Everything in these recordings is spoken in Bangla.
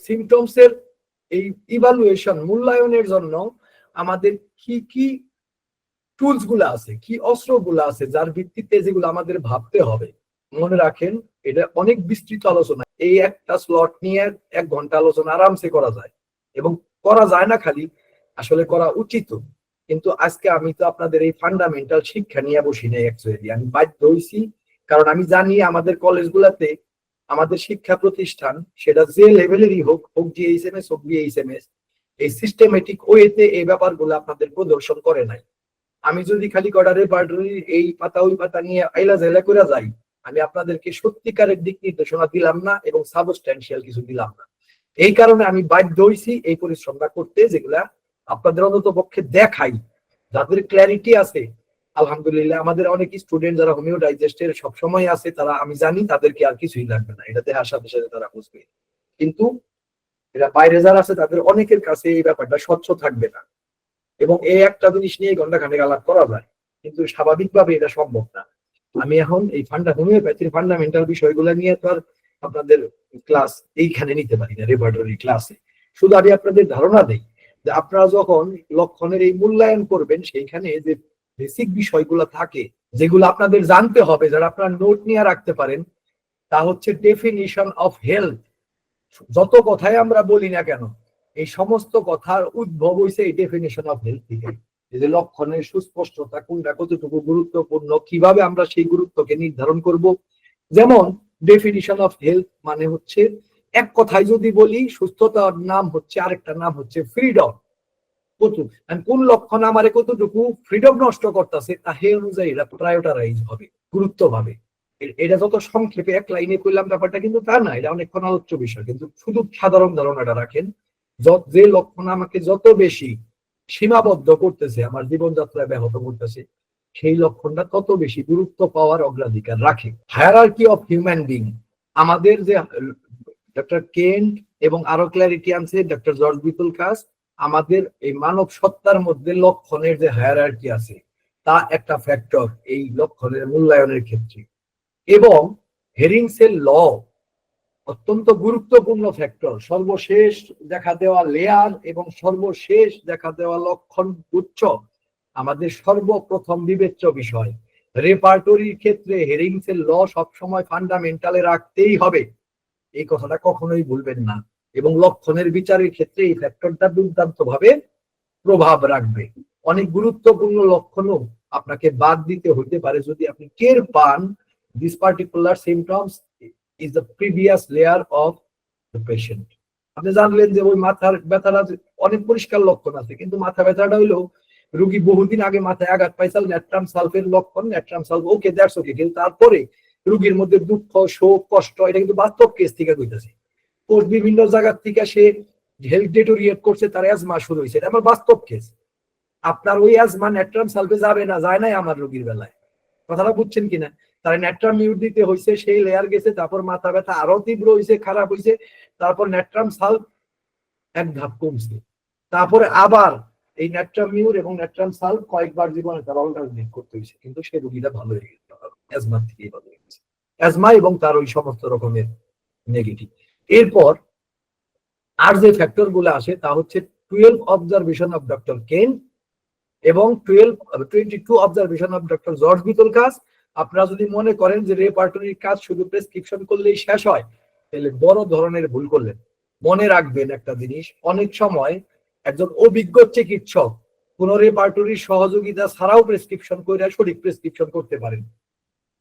সিমটমস এর এই ইভালুয়েশন মূল্যায়নের জন্য আমাদের কি কি টুলস গুলো আছে, কি অস্ত্র গুলো আছে, যার ভিত্তিতে যেগুলো আমাদের ভাবতে হবে। মনে রাখেন, এটা অনেক বিস্তৃত আলোচনা। এই একটা স্লট নিয়ে 1 ঘন্টা আলোচনা আরামসে করা যায়, এবং করা যায় না খালি, আসলে করা উচিত। কিন্তু আজকে আমি তো আপনাদের এই ফান্ডামেন্টাল শিক্ষা নিয়ে বসি নাই, অ্যাকচুয়ালি আমি বাধ্য হয়েছি, কারণ আমি জানি আমাদের কলেজগুলোতে, আমাদের শিক্ষা প্রতিষ্ঠান, সেটা যে লেভেলেরই হোক, হোক জিএইচএমএস হোক বিএইচএমএস, এই সিস্টেমেটিক ওয়েতে এই ব্যাপারগুলো আপনাদের প্রদর্শন করে নাই। আমি যদি খালি কডারে পার্টরি এই পাতা ওই পাতা নিয়ে আইলা জাইলা করে যাই, আমি আপনাদেরকে সত্যিকারের দিক নির্দেশনা দিলাম না এবং সাবস্ট্যান্সিয়াল কিছু দিলাম না। এই কারণে আমি বাধ্য হইছি এই পরিশ্রমটা করতে, যেগুলা আপনাদের অন্তত পক্ষে দেখাই, যাদের ক্ল্যারিটি আছে। আলহামদুলিল্লাহ, আমাদের অনেক স্টুডেন্ট যারা হোমিও ডাইজেস্টের সবসময় আছে, তারা আমি জানি তাদেরকে আর কিছুই লাগবে না, এটাতে আসার সাথে তারা বুঝবে। কিন্তু এরা বাইরে যারা আছে তাদের অনেকের কাছে এই ব্যাপারটা স্বচ্ছ থাকবে না, এবং এই একটা জিনিস নিয়ে ঘন্টা খানেক আলাপ করা যায়, কিন্তু স্বাভাবিকভাবে এটা সম্ভব না। আমি এখন এই হোমিওপ্যাথির ফান্ডামেন্টাল বিষয়গুলো নিয়ে তো আর আপনাদের ক্লাস এইখানে নিতে পারি না, রেপার্টরি ক্লাসে। শুধু আমি আপনাদের ধারণা দেই যে আপনারা যখন লক্ষণের এই মূল্যায়ন করবেন, সেইখানে যে বেসিক বিষয়গুলো থাকে, যেগুলো আপনাদের জানতে হবে, যারা আপনারা নোট নিয়ে রাখতে পারেন, তা হচ্ছে ডেফিনিশন অফ হেলথ। যত কথাই আমরা বলি না কেন, এই সমস্ত কথার উদ্ভব হয়েছে এই ডেফিনিশন অফ হেলথ থেকে। যে লক্ষণের সুস্পষ্টতা কোনটা কতটুকু গুরুত্বপূর্ণ, কিভাবে আমরা সেই গুরুত্বকে নির্ধারণ করব। যেমন ডেফিনিশন অফ হেলথ মানে হচ্ছে, এক কথায় যদি বলি, সুস্থতার নাম হচ্ছে, আরেকটা নাম হচ্ছে ফ্রিডম। কোন লক্ষণ আমার কতটুকু ফ্রিডম নষ্ট করতেছে, তা হে অনুযায়ী এটা প্রায়োরিটাইজ হবে, গুরুত্ব পাবে। এটা যত সংক্ষেপে এক লাইনে করলাম ব্যাপারটা কিন্তু তা না, এটা অনেকক্ষণ আলোচ্য বিষয়। কিন্তু শুধু সাধারণ ধারণাটা রাখেন, যে লক্ষণ আমাকে যত বেশি সীমাবদ্ধ করতেছে, আমার জীবনযাত্রায় ব্যাহত করতেছে, সেই লক্ষণটা তত বেশি গুরুত্ব পাওয়ার অগ্রাধিকার রাখে। হায়ারার্কি অফ হিউম্যান বিং, আমাদের যে ডক্টর কেন্ট এবং আরো ক্ল্যারিটি আনছে ডক্টর জর্জ বিটলকাস, আমাদের এই মানব সত্তার মধ্যে লক্ষণের যে হায়ারার্কি আছে, তা একটা ফ্যাক্টর এই লক্ষণের মূল্যায়নের ক্ষেত্রে। এবং হেরিংসের ল অত্যন্ত গুরুত্বপূর্ণ ফ্যাক্টর। সর্বশেষ দেখা দেওয়া লেয়ার এবং সর্বশেষ দেখা দেওয়া লক্ষণ গুচ্ছ আমাদের সর্বপ্রথম বিবেচ্য বিষয়। রেপার্টরির ক্ষেত্রে হেরিংসের ল সবসময় ফান্ডামেন্টালে রাখতেই হবে, এই কথাটা কখনোই ভুলবেন না। এবং লক্ষণের বিচারের ক্ষেত্রে এই ফ্যাক্টরটা দুর্দান্ত ভাবে প্রভাব রাখবে। অনেক গুরুত্বপূর্ণ লক্ষণও আপনাকে বাদ দিতে হতে পারে যদি আপনি টের পান this particular symptoms is the previous layer of the patient. আপনি জানলেন যে ওই মাথার ব্যথাটা অনেক পরিষ্কার লক্ষণ আছে, কিন্তু মাথা ব্যথাটা হইলো রোগী বহুদিন আগে মাথায় আঘাত পাইছিল, ন্যাট্রাম সালফের লক্ষণ, natrum sulph okay, that's okay. কিন্তু তারপরে রোগীর মধ্যে দুঃখ, শোক, কষ্ট, এটা কিন্তু বাস্তব কেস থেকে কইতাছে। বিভিন্ন জায়গা থেকে সে হেলথ ডেটোরিয়েট করছে, তার অ্যাজমা শুরু হয়েছে, এটা আমার বাস্তব কেস। আপনার ওই অ্যাজমা ন্যাট্রাম সালফে যাবে না, যায় নাই আমার রোগীর বেলায়। কথাটা বুঝছেন কিনা? তার ন্যাট্রাম মিউট দিতে হয়েছে, সেই লেয়ার গেছে, তারপর মাথা ব্যথা আরো তীব্র হয়েছে, খারাপ হয়েছে, তারপর ন্যাট্রাম সালফ এক ধাপ কমছে, তারপরে আবার এই ন্যাট্রাম মিউর এবং ন্যাট্রাম সালফ কয়েকবার জীবনে তার অল্টারনেট করতে হয়েছে, কিন্তু সেই রোগীটা ভালো হয়ে গেছে, অ্যাজমা থেকেই ভালো হয়ে গেছে, অ্যাজমা এবং তার ওই সমস্ত রকমের নেগেটিভ। এরপর আর যে ফ্যাক্টর গুলো আসে তা হচ্ছে 12 অবজারভেশন অফ ডক্টর কেন এবং 22 অবজারভেশন অফ ডক্টর জর্জ বিটলকাস। আপনারা যদি মনে করেন যে রেপার্টরির কাজ শুধু প্রেসক্রিপশন করলেই শেষ হয়, তাহলে বড় ধরনের ভুল করলেন। মনে রাখবেন একটা জিনিস, অনেক সময় একজন অভিজ্ঞ চিকিৎসক কোন রেপার্টরির সহযোগিতা ছাড়াও প্রেসক্রিপশন করে সঠিক প্রেসক্রিপশন করতে পারেন।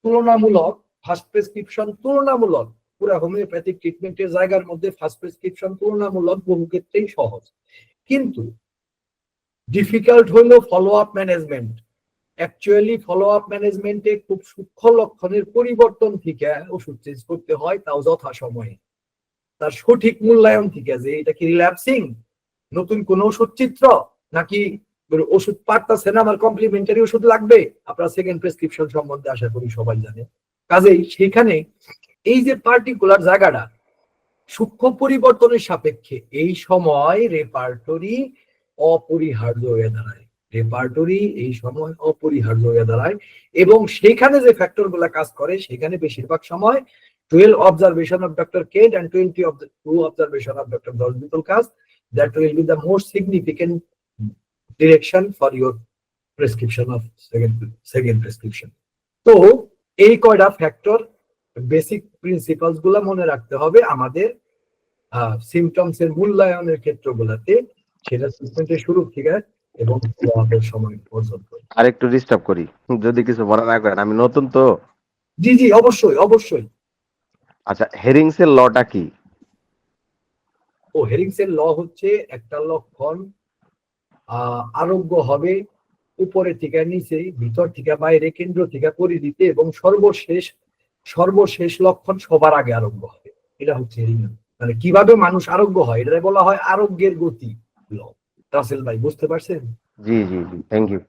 তুলনামূলক ফার্স্ট প্রেসক্রিপশন, তুলনামূলক পুরো হোমিওপ্যাথিক ট্রিটমেন্টের জায়গার মধ্যে ফার্স্ট প্রেসক্রিপশন তুলনামূলক বহু ক্ষেত্রেই সহজ, কিন্তু ডিফিকাল্ট হইলো follow up management. Actually follow up ম্যানেজমেন্টে খুব সূক্ষ্ম লক্ষণের পরিবর্তন থেকে ওষুধ চেঞ্জ করতে হয়, তাও যথাসময়ে। তার সঠিক মূল্যায়ন থেকে যে এটা কি রিল্যাপসিং, নতুন কোন ওষুধ চিত্র, নাকি ওষুধ পারতেছে না, আমার কমপ্লিমেন্টারি ওষুধ লাগবে। আপনারা সেকেন্ড প্রেসক্রিপশন সম্বন্ধে আশা করি সবাই জানেন। কাজেই সেখানে এই যে পার্টিকুলার জায়গাটা সূক্ষ্ম পরিবর্তনের সাপেক্ষে এই সময় রেপার্টরি অপরিহার্য হয়ে দাঁড়ায়, রেপার্টরি এই সময় অপরিহার্য হয়ে দাঁড়ায়। এবং সেখানে যে ফ্যাক্টর গুলা কাজ করে, সেখানে বেশিরভাগ সময় 12 observation of Dr. Kent and 22 observation of Dr. Dolby Cast. That will be the most significant direction for your prescription of second prescription. তো এই কয়টা ফ্যাক্টর বেসিক প্রিন্সিপালস গুলা মনে রাখতে হবে আমাদের সিমটমস এর মূল্যায়নের ক্ষেত্রগুলোতে, সেটা ট্রিটমেন্টের শুরু থেকে এবং সময় পর্যন্ত। আর একটু ডিস্টার্ব করি, যদি কিছু মনে না করেন, আমি নতুন তো। জি জি, অবশ্যই অবশ্যই। আচ্ছা, হেরিংস এর লটা কি? ও, হেরিংস এর ল হচ্ছে একটা লক্ষণ আরোগ্য হবে উপরে থেকে নিচে, ভিতর থেকে বাইরে, কেন্দ্র থেকে পরিধিতে, এবং সর্বশেষ লক্ষণ সবার আগে আরোগ্য হবে। এটা হচ্ছে হেরিংস। মানে কিভাবে মানুষ আরোগ্য হয়, এটা বলা হয় আরোগ্যের গতি ল। রাসেল ভাই, বুঝতে পারছেন? জি জি জি, থ্যাংক ইউ।